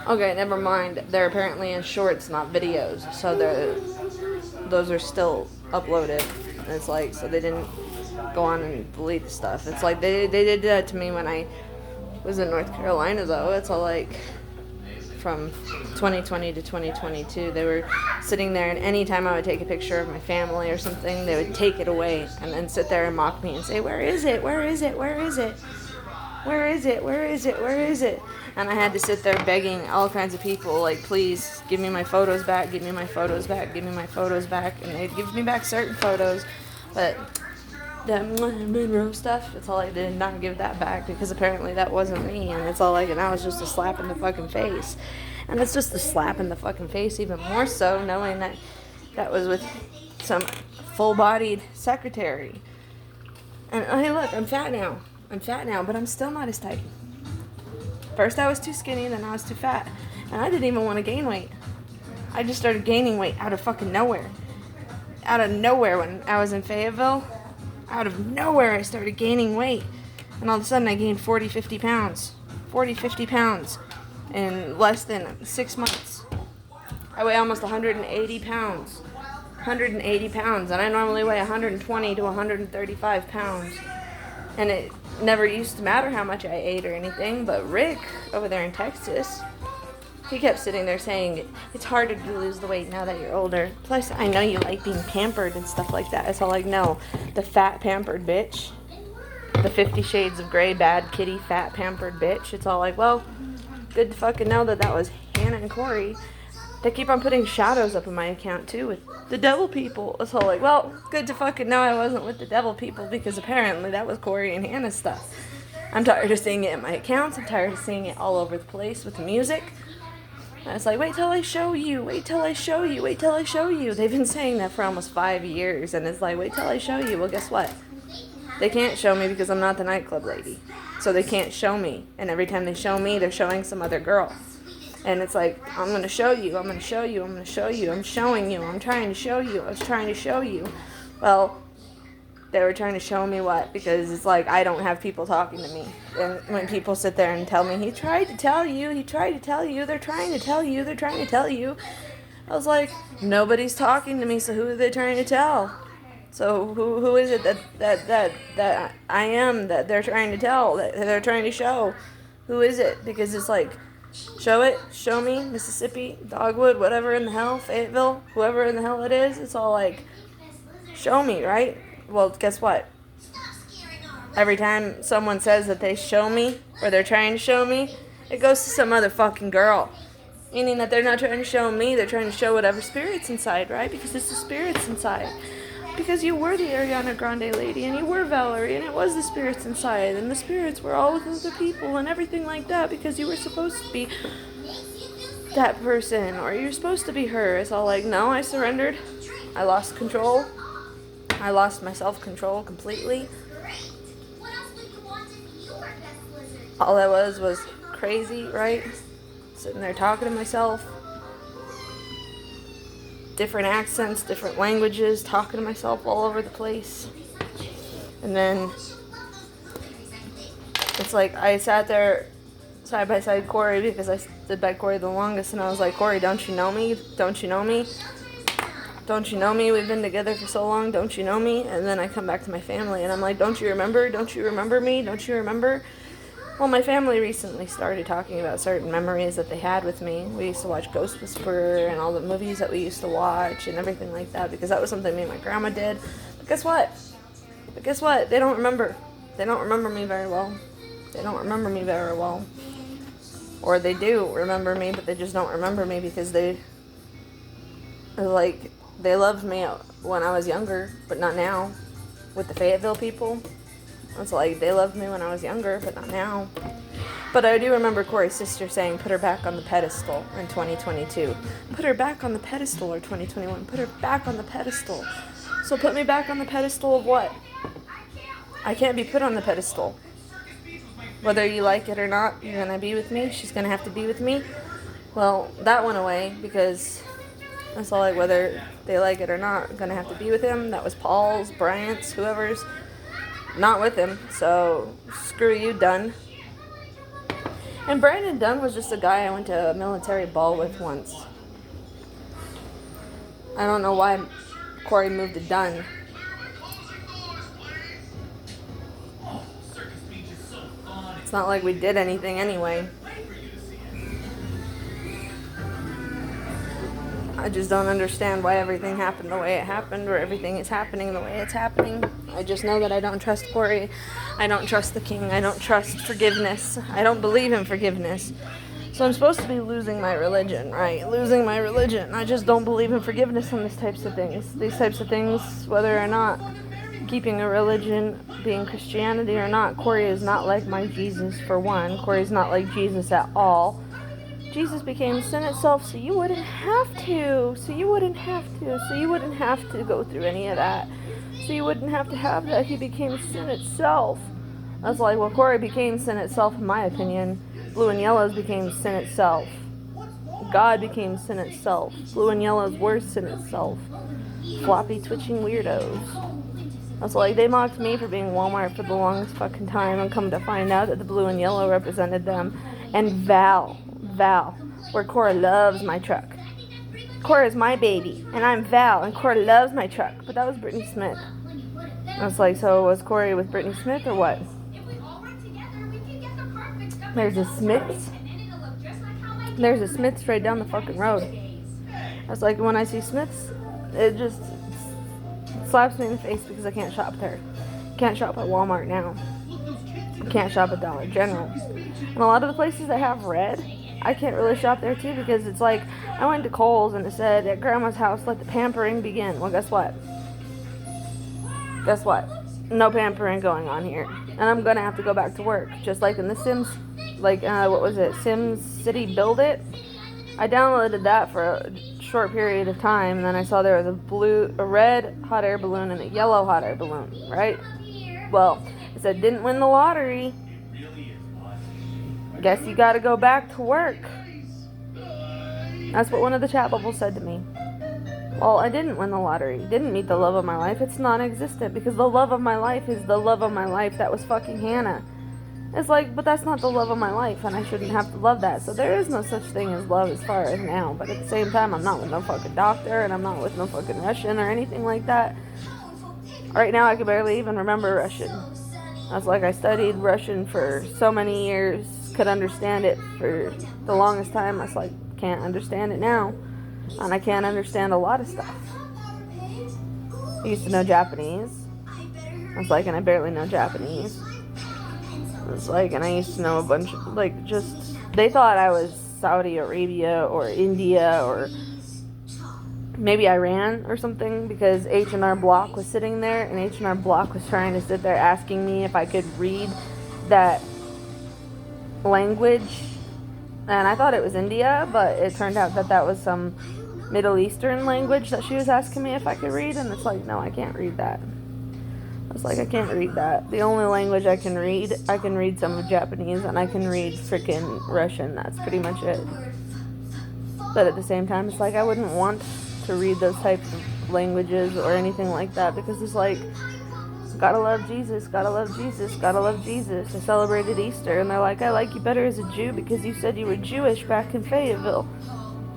Okay, never mind. They're apparently in shorts, not videos. So those are still uploaded. And it's like, so they didn't go on and delete the stuff. It's like they did that to me when I was in North Carolina, though. It's all like from 2020 to 2022. They were sitting there, and anytime I would take a picture of my family or something, they would take it away and then sit there and mock me and say, "Where is it? Where is it? Where is it? Where is it? Where is it? Where is it?" And I had to sit there begging all kinds of people, like, "Please give me my photos back, give me my photos back, give me my photos back." And they'd give me back certain photos, but the Monroe stuff, it's all I did not give that back, because apparently that wasn't me, and it's all like, and that was just a slap in the fucking face. And it's just a slap in the fucking face, even more so knowing that that was with some full-bodied secretary. And hey, look, I'm fat now. I'm fat now, but I'm still not as tight. First I was too skinny, then I was too fat. And I didn't even want to gain weight. I just started gaining weight out of fucking nowhere. Out of nowhere when I was in Fayetteville. Out of nowhere I started gaining weight. And all of a sudden I gained 40, 50 pounds. 40, 50 pounds in less than 6 months. I weigh almost 180 pounds. 180 pounds. And I normally weigh 120 to 135 pounds. And it never used to matter how much I ate or anything, but Rick, over there in Texas, he kept sitting there saying, "It's harder to lose the weight now that you're older. Plus, I know you like being pampered and stuff like that." It's all like, no, the fat pampered bitch, the 50 Shades of Grey bad kitty fat pampered bitch. It's all like, well, good to fucking know that that was Hannah and Corey. They keep on putting shadows up in my account, too, with the devil people. It's all like, well, good to fucking know I wasn't with the devil people, because apparently that was Corey and Hannah's stuff. I'm tired of seeing it in my accounts. I'm tired of seeing it all over the place with the music. And it's like, wait till I show you. Wait till I show you. Wait till I show you. They've been saying that for almost 5 years. And it's like, wait till I show you. Well, guess what? They can't show me because I'm not the nightclub lady. So they can't show me. And every time they show me, they're showing some other girl. And it's like, I'm going to show you, I'm going to show you, I'm going to show you, I'm showing you, I'm trying to show you, I was trying to show you. Well, they were trying to show me what? Because it's like, I don't have people talking to me. And when people sit there and tell me, he tried to tell you, he tried to tell you, they're trying to tell you, they're trying to tell you. I was like, nobody's talking to me, so who are they trying to tell? So who is it that I am that they're trying to tell, that they're trying to show? Who is it? Because it's like, show it, show me, Mississippi, Dogwood, whatever in the hell, Fayetteville, whoever in the hell it is, it's all like, show me, right? Well, guess what? Every time someone says that they show me, or they're trying to show me, it goes to some other fucking girl. Meaning that they're not trying to show me, they're trying to show whatever spirit's inside, right? Because it's the spirits inside. Because you were the Ariana Grande lady, and you were Valerie, and it was the spirits inside, and the spirits were all with other people, and everything like that, because you were supposed to be that person, or you're supposed to be her. It's all like, no, I surrendered. I lost control. I lost my self-control completely. All I was crazy, right? Sitting there talking to myself. Different accents, different languages, talking to myself all over the place. And then it's like I sat there side by side Corey, because I stood by Corey the longest, and I was like, Corey, don't you know me? Don't you know me? Don't you know me? We've been together for so long. Don't you know me? And then I come back to my family, and I'm like, don't you remember? Don't you remember me? Don't you remember? Well, my family recently started talking about certain memories that they had with me. We used to watch Ghost Whisperer and all the movies that we used to watch and everything like that, because that was something me and my grandma did. But guess what? They don't remember. They don't remember me very well. They don't remember me very well. Or they do remember me, but they just don't remember me because they loved me when I was younger, but not now. With the Fayetteville people, it's like they loved me when I was younger, but not now. But I do remember Corey's sister saying, put her back on the pedestal in 2022. Put her back on the pedestal, or 2021. Put her back on the pedestal. So put me back on the pedestal of what? I can't be put on the pedestal. Whether you like it or not, you're going to be with me. She's going to have to be with me. Well, that went away because it's all like, whether they like it or not, I'm going to have to be with him. That was Paul's, Bryant's, whoever's not with him. So screw you, done. And Brandon Dunn was just a guy I went to a military ball with once. I don't know why Corey moved to Dunn. It's not like we did anything anyway. I just don't understand why everything happened the way it happened, or everything is happening the way it's happening. I just know that I don't trust Corey. I don't trust the king. I don't trust forgiveness. I don't believe in forgiveness. So I'm supposed to be losing my religion, right? Losing my religion. I just don't believe in forgiveness on these types of things. These types of things, whether or not keeping a religion, being Christianity or not, Corey is not like my Jesus, for one. Corey's not like Jesus at all. Jesus became sin itself, so you wouldn't have to. So you wouldn't have to go through any of that. So you wouldn't have to have that. He became sin itself. That's like, well, Corey became sin itself, in my opinion. Blue and Yellows became sin itself. God became sin itself. Blue and Yellows were sin itself. Floppy, twitching weirdos. That's like, they mocked me for being Walmart for the longest fucking time, and come to find out that the blue and yellow represented them. And Val, where Cora loves my truck. Cora's my baby, and I'm Val, and Cora loves my truck. But that was Brittany Smith. I was like, so was Corey with Brittany Smith or what? There's a Smiths. There's a Smiths right down the fucking road. I was like, when I see Smiths, it just slaps me in the face because I can't shop there. Can't shop at Walmart now. Can't shop at Dollar General. And a lot of the places that have red, I can't really shop there too, because it's like, I went to Kohl's and it said, at Grandma's house, let the pampering begin. Well, guess what? No pampering going on here. And I'm going to have to go back to work. Just like in the Sims, Sims City Build It? I downloaded that for a short period of time, and then I saw there was a red hot air balloon and a yellow hot air balloon, right? Well, it said didn't win the lottery. Guess you gotta go back to work. That's what one of the chat bubbles said to me. Well, I didn't win the lottery. Didn't meet the love of my life. It's non-existent, because the love of my life is the love of my life that was fucking Hannah. It's like, but that's not the love of my life, and I shouldn't have to love that. So there is no such thing as love as far as now. But at the same time, I'm not with no fucking doctor, and I'm not with no fucking Russian or anything like that. Right now, I can barely even remember Russian. That's like, I studied Russian for so many years, could understand it for the longest time. I was like, can't understand it now. And I can't understand a lot of stuff. I used to know Japanese. I was like, and I barely know Japanese. It's like, and I used to know a bunch of, like, just, they thought I was Saudi Arabia or India or maybe Iran or something, because H&R Block was sitting there, and H&R Block was trying to sit there asking me if I could read that language, and I thought it was India, but it turned out that that was some Middle Eastern language that she was asking me if I could read, and it's like, no, I can't read that. I was like, I can't read that. The only language I can read some of Japanese, and I can read freaking Russian. That's pretty much it. But at the same time, it's like, I wouldn't want to read those types of languages or anything like that, because it's like, gotta love Jesus, gotta love Jesus, gotta love Jesus. I celebrated Easter, and they're like, I like you better as a Jew because you said you were Jewish back in Fayetteville.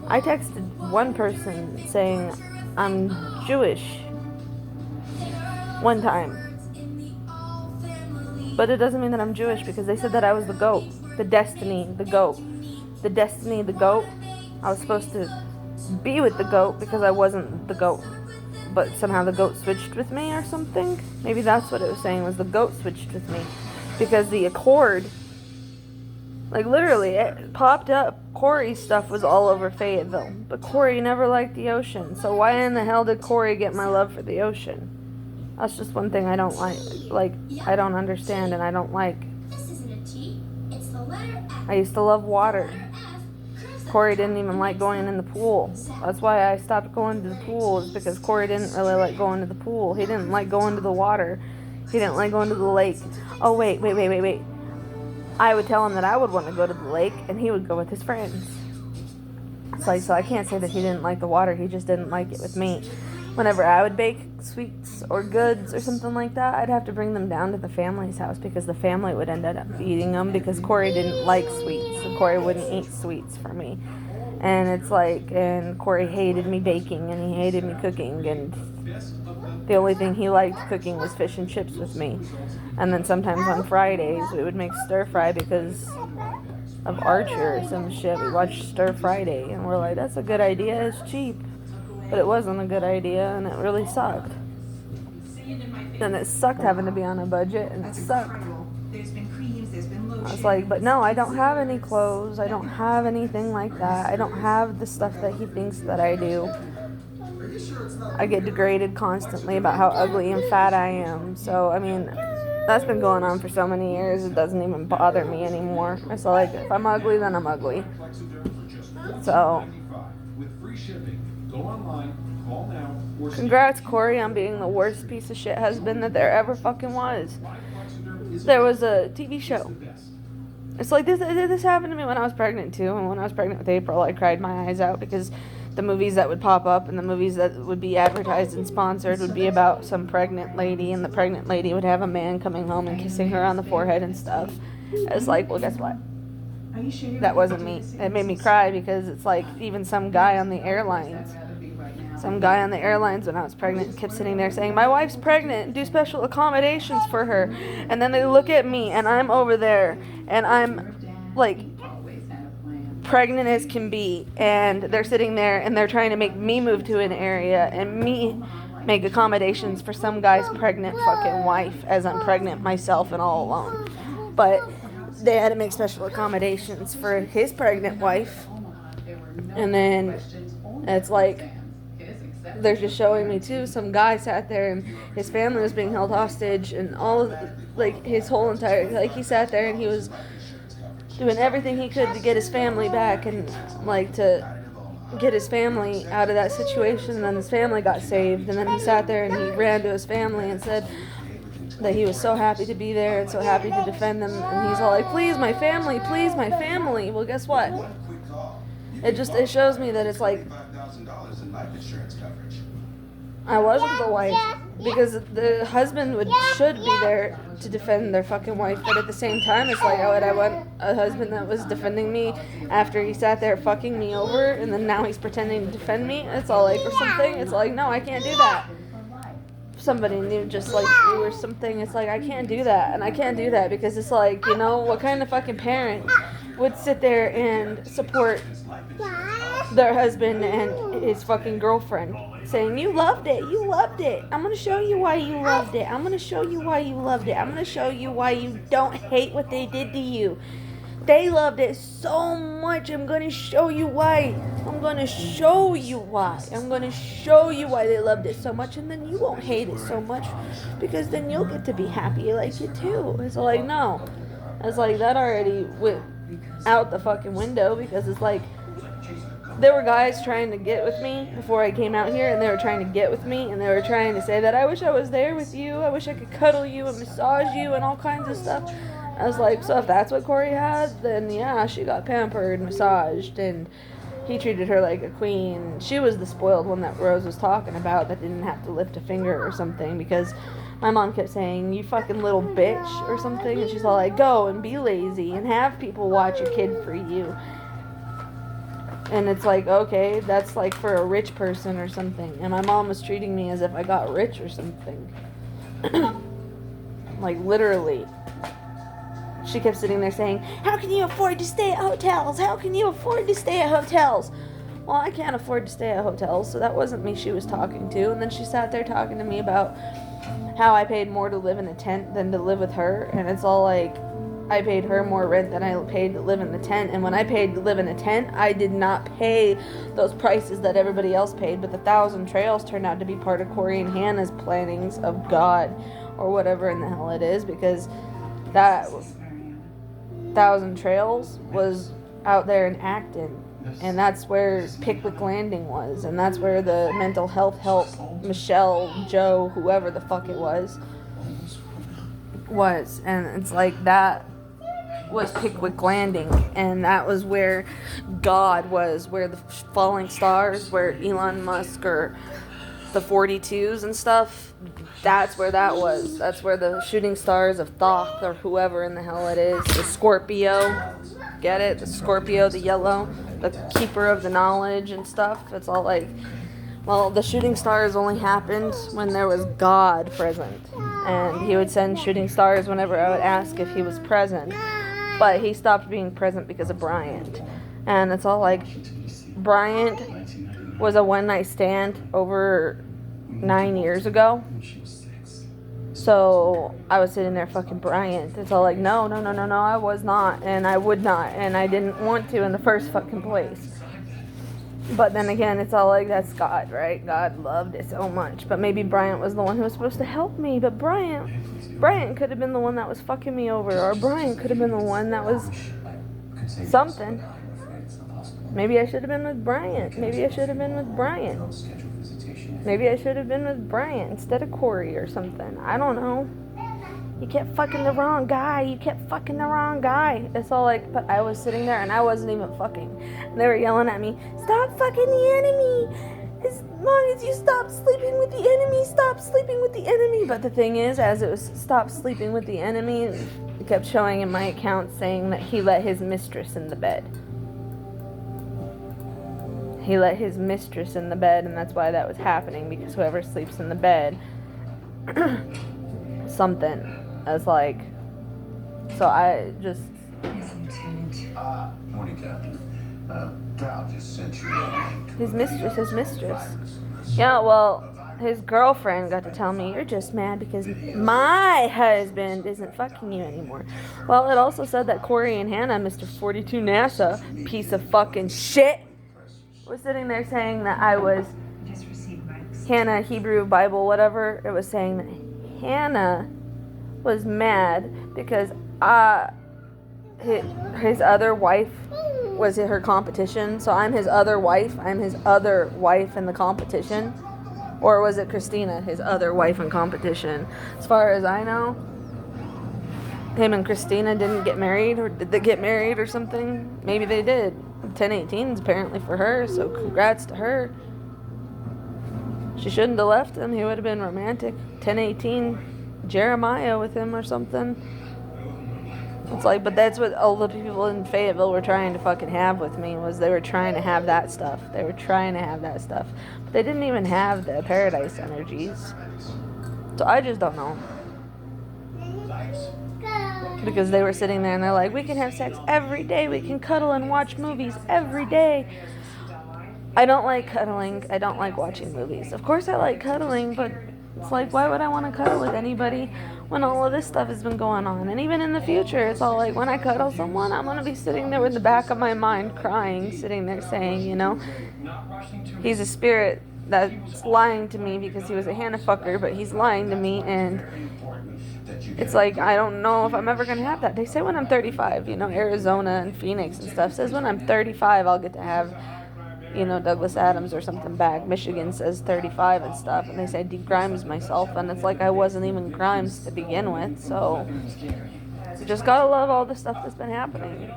I texted one person saying I'm Jewish one time. But it doesn't mean that I'm Jewish, because they said that I was the goat. The destiny, the goat. The destiny, the goat. I was supposed to be with the goat because I wasn't the goat. But somehow the goat switched with me or something. Maybe that's what it was saying, was the goat switched with me. Because the Accord, like literally, it popped up. Corey's stuff was all over Fayetteville. But Corey never liked the ocean. So why in the hell did Corey get my love for the ocean? That's just one thing I don't like. Like, I don't understand and I don't like. I used to love water. Corey didn't even like going in the pool. That's why I stopped going to the pool, is because Corey didn't really like going to the pool. He didn't like going to the water. He didn't like going to the lake. Oh, wait. I would tell him that I would want to go to the lake, and he would go with his friends. It's like, so I can't say that he didn't like the water. He just didn't like it with me. Whenever I would bake sweets or goods or something like that, I'd have to bring them down to the family's house, because the family would end up eating them, because Corey didn't like sweets Corey wouldn't eat sweets for me. And it's like, and Corey hated me baking and he hated me cooking, and the only thing he liked cooking was fish and chips with me. And then sometimes on Fridays we would make stir fry because of Archer or some shit. We watched Stir Friday and we're like, that's a good idea, it's cheap. But it wasn't a good idea and it really sucked. And it sucked having to be on a budget, and it sucked. I was like, but no, I don't have any clothes. I don't have anything like that. I don't have the stuff that he thinks that I do. I get degraded constantly about how ugly and fat I am. So, I mean, that's been going on for so many years, it doesn't even bother me anymore. So, like, if I'm ugly, then I'm ugly. So, congrats, Corey, on being the worst piece of shit husband that there ever fucking was. There was a TV show. It's like this happened to me when I was pregnant too, and when I was pregnant with April, I cried my eyes out because the movies that would pop up and the movies that would be advertised and sponsored would be about some pregnant lady, and the pregnant lady would have a man coming home and kissing her on the forehead and stuff. It's like, well, guess what? That wasn't me. It made me cry because it's like even some guy on the airlines when I was pregnant kept sitting there saying, my wife's pregnant, do special accommodations for her. And then they look at me and I'm over there and I'm like pregnant as can be, and they're sitting there and they're trying to make me move to an area and me make accommodations for some guy's pregnant fucking wife as I'm pregnant myself and all alone. But they had to make special accommodations for his pregnant wife. And then it's like, they're just showing me too, some guy sat there and his family was being held hostage, and all of, like, his whole entire, like, he sat there and he was doing everything he could to get his family back and, like, to get his family out of that situation. And then his family got saved, and then he sat there and he ran to his family and said that he was so happy to be there and so happy to defend them, and he's all like, please my family, please my family. Well, guess what? It shows me that it's like, I wasn't the wife, because the husband should be there to defend their fucking wife, but at the same time, it's like, I want a husband that was defending me after he sat there fucking me over, and then now he's pretending to defend me. It's all like, or something. It's like, no, I can't do that. Somebody knew, just like you or something. It's like, I can't do that, and I can't do that because it's like, you know, what kind of fucking parent would sit there and support their husband and his fucking girlfriend saying, you loved it, I'm gonna show you why you loved it, I'm gonna show you why you loved it, I'm gonna show you why you don't hate what they did to you. They loved it so much, I'm gonna show you why. I'm gonna show you why they loved it so much, and then you won't hate it so much because then you'll get to be happy like it too. It's like, no. It's like, that already went out the fucking window, because it's like, there were guys trying to get with me before I came out here, and they were trying to get with me, and they were trying to say that I wish I was there with you, I wish I could cuddle you and massage you and all kinds of stuff. I was like, so if that's what Corey had, then yeah, she got pampered, massaged, and he treated her like a queen. She was the spoiled one that Rose was talking about that didn't have to lift a finger or something, because my mom kept saying, you fucking little bitch or something, and she's all like, go and be lazy and have people watch your kid for you. And it's like, okay, that's like for a rich person or something. And my mom was treating me as if I got rich or something. Like, literally. She kept sitting there saying, how can you afford to stay at hotels? How can you afford to stay at hotels? Well, I can't afford to stay at hotels, so that wasn't me she was talking to. And then she sat there talking to me about how I paid more to live in a tent than to live with her. And it's all like, I paid her more rent than I paid to live in the tent. And when I paid to live in a tent, I did not pay those prices that everybody else paid. But the 1,000 Trails turned out to be part of Corey and Hannah's plannings of God, or whatever in the hell it is, because that 1,000 Trails was out there in Acton. And that's where Pickwick Landing was. And that's where the mental health help, Michelle, Joe, whoever the fuck it was. And it's like, that was Pickwick Landing, and that was where God was, where the falling stars, where Elon Musk or the 42s and stuff, that's where that was. That's where the shooting stars of Thoth or whoever in the hell it is, the Scorpio, get it? The Scorpio, the yellow, the keeper of the knowledge and stuff. It's all like, well, the shooting stars only happened when there was God present. And he would send shooting stars whenever I would ask if he was present. But he stopped being present because of Bryant. And it's all like, Bryant was a one-night stand over 9 years ago. So I was sitting there fucking Bryant. It's all like, no, I was not. And I would not. And I didn't want to in the first fucking place. But then again, it's all like, that's God, right? God loved it so much. But maybe Bryant was the one who was supposed to help me. But Bryant could have been the one that was fucking me over. Or Bryant could have been the one that was something. Maybe I should have been with Bryant. Maybe I should have been with Bryant. Maybe I should have been with Bryant instead of Corey or something. I don't know. You kept fucking the wrong guy. You kept fucking the wrong guy. It's all like, but I was sitting there and I wasn't even fucking. And they were yelling at me, stop fucking the enemy. As long as you stop sleeping with the enemy, stop sleeping with the enemy. But the thing is, as it was stop sleeping with the enemy, it kept showing in my account saying that he let his mistress in the bed. He let his mistress in the bed, and that's why that was happening, because whoever sleeps in the bed, something. As like, so I just. Morning, Captain. Cal just sent you His mistress. Yeah, well, his girlfriend got to tell me, you're just mad because my husband isn't fucking you anymore. Well, it also said that Corey and Hannah, Mr. 42 NASA, piece of fucking shit, was sitting there saying that I was Hannah, Hebrew, Bible, whatever. It was saying that Hannah was mad because his other wife was her competition. So I'm his other wife. I'm his other wife in the competition. Or was it Christina, his other wife in competition? As far as I know, him and Christina didn't get married, or did they get married or something? Maybe they did. 1018 is apparently for her, so congrats to her. She shouldn't have left him. He would have been romantic. 1018, Jeremiah with him or something. It's like, but that's what all the people in Fayetteville were trying to fucking have with me, was they were trying to have that stuff. They were trying to have that stuff. But they didn't even have the paradise energies. So I just don't know. Because they were sitting there and they're like, we can have sex every day. We can cuddle and watch movies every day. I don't like cuddling. I don't like watching movies. Of course I like cuddling, but it's like, why would I want to cuddle with anybody when all of this stuff has been going on? And even in the future, it's all like, when I cuddle someone, I'm going to be sitting there with the back of my mind crying, sitting there saying, you know, he's a spirit that's lying to me because he was a Hannah fucker, but he's lying to me, and it's like, I don't know if I'm ever going to have that. They say when I'm 35, you know, Arizona and Phoenix and stuff says when I'm 35, I'll get to have, you know, Douglas Adams or something back. Michigan says 35 and stuff, and they say de-Grimes myself, and it's like I wasn't even Grimes to begin with, so you just gotta love all the stuff that's been happening,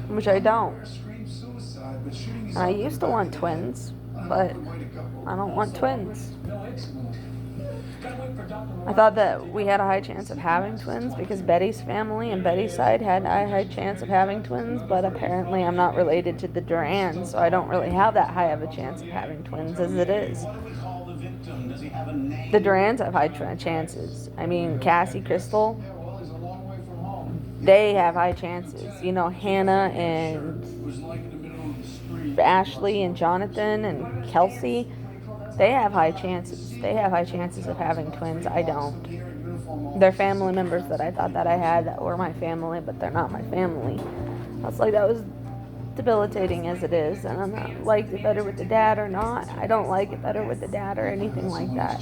which I don't. And I used to want twins, but I don't want twins. I thought that we had a high chance of having twins because Betty's family and Betty's side had a high chance of having twins, but apparently I'm not related to the Durans, so I don't really have that high of a chance of having twins as it is. The Durans have high chances. I mean, Cassie, Crystal, they have high chances. You know, Hannah and Ashley and Jonathan and Kelsey, they have high chances. They have high chances of having twins. I don't. They're family members that I thought that I had that were my family, but they're not my family. I was like, that was debilitating as it is, and I'm not like it better with the dad or not. I don't like it better with the dad or anything like that.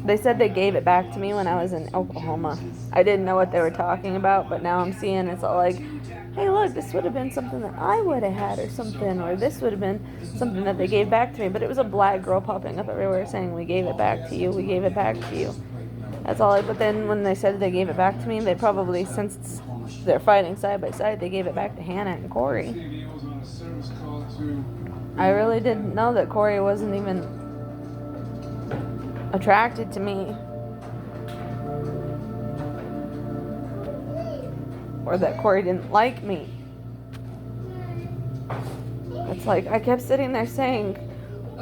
They said they gave it back to me when I was in Oklahoma. I didn't know what they were talking about, but now I'm seeing it's all like, hey, look, this would have been something that I would have had or something, or this would have been something that they gave back to me. But it was a black girl popping up everywhere saying, we gave it back to you, we gave it back to you. That's all. But then when they said they gave it back to me, they probably, since they're fighting side by side, they gave it back to Hannah and Corey. I really didn't know that Corey wasn't even attracted to me. or that Corey didn't like me. It's like, I kept sitting there saying,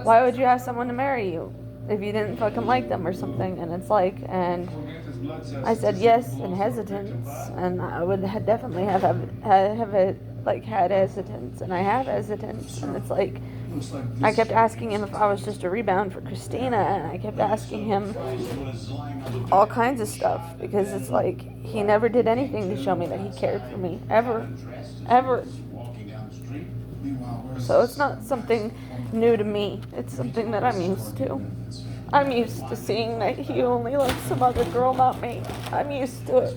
why would you ask someone to marry you if you didn't fucking like them or something? And it's like, and I said yes in hesitance, and I would definitely have it, like, had hesitance, and I have hesitance, and it's like, I kept asking him if I was just a rebound for Christina, and I kept asking him all kinds of stuff, because it's like, he never did anything to show me that he cared for me, ever. So it's not something new to me, it's something that I'm used to. I'm used to seeing that he only loves some other girl, not me. I'm used to it.